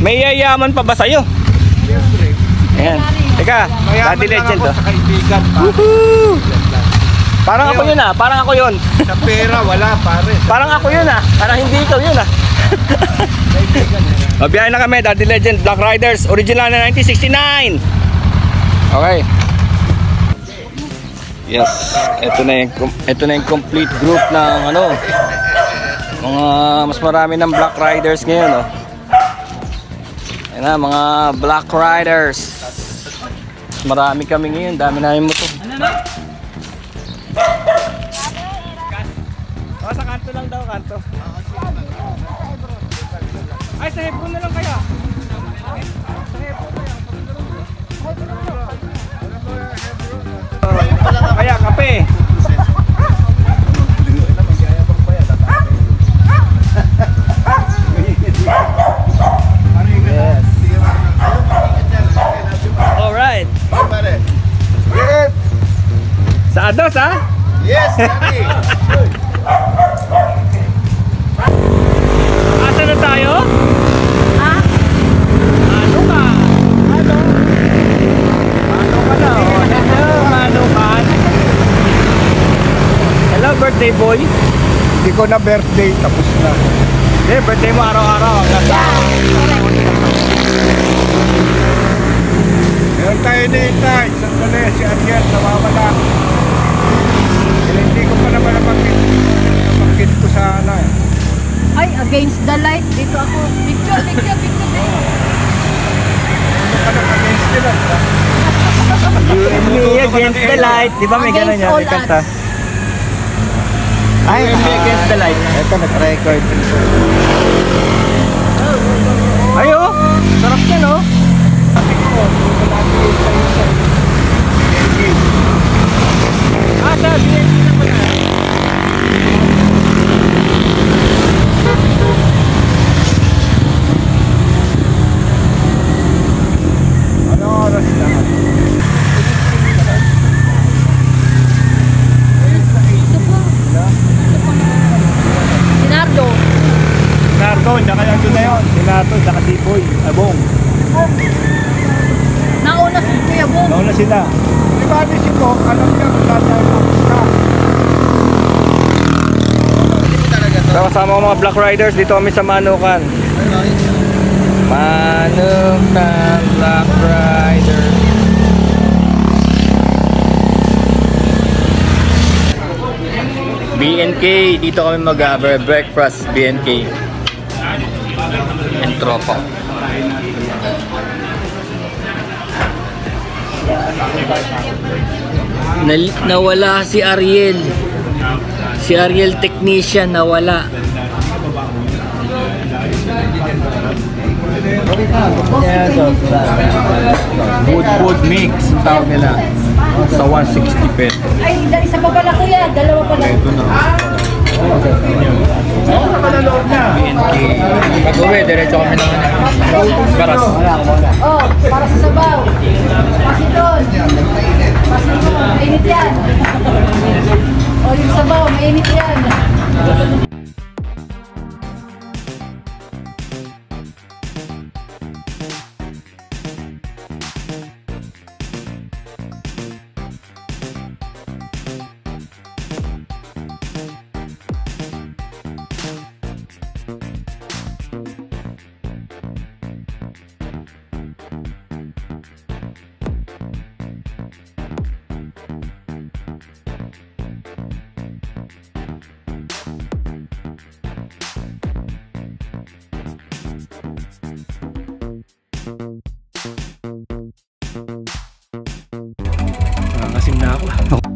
May yayaman pa ba sa'yo? Siyempre. Ayan. Teka, Daddy Legend to. Sa kaibigan, Woohoo! Parang ako yun ah, parang ako yun. Sa pera, wala pare. Parang ako yun ah, parang hindi ikaw yun ah. Mabiyahe na kami, Daddy Legend, Black Riders, original na 1969. Okay. Yes, ito na yung complete group ng ano, mga mas marami ng Black Riders ngayon oh. Ayan na, mga Black Riders. Marami kami ngayon, dami namin mo to. Oh, sa kanto lang daw, kanto. Ay, sa Hebron na lang kaya. Kaya kape. Yes. Alright. Sa Ados ha? Yes, daddy. Asa na tayo? Ha? Ano ka? Ano? Ano ka na? Oh, hello, ano ka? Hello, birthday boy. Hindi ko na birthday, tapos na. Eh, birthday mo araw-araw. Meron tayo na itay. Sandali, si Ariel, nawawala. Hindi ko pa naman napakit ko sana eh. Ay, against the light. Dito ako. Picture. Ano ka na against nila? You and me against the light. Di ba may gano'n yan? May kanta. Ay, you and me against the light. Ito, nag-record. Ay, oh. Sarap yan, oh. Ah, sa BNK na pala. Ano oras na? Sinardo. Nardo, tsaka yung doon na yun. Sinato, tsaka Tipoy, Abong. Nauna si Kuya Bong. Nauna sila. Di ba si ko, alam niya kung saan tayo pupunta. Kasama ko mga Black Riders. Dito kami sa Manukan. Manukan Black Riders. BNK. Dito kami mag-breakfast. BNK. And tropa. Nawala si Ariel. Si Ariel technician nawala. Food mix tawag nila sa 160 pesos. Ay, isa pa pala Kuya. Dalawa pala. Ito na. BNK. Pag-uwi, diretso kami ng Baras. Oh, para sa sabaw. Pasiton. Mainit yan. O, yung sabaw, mainit yan. Nangasim na ako.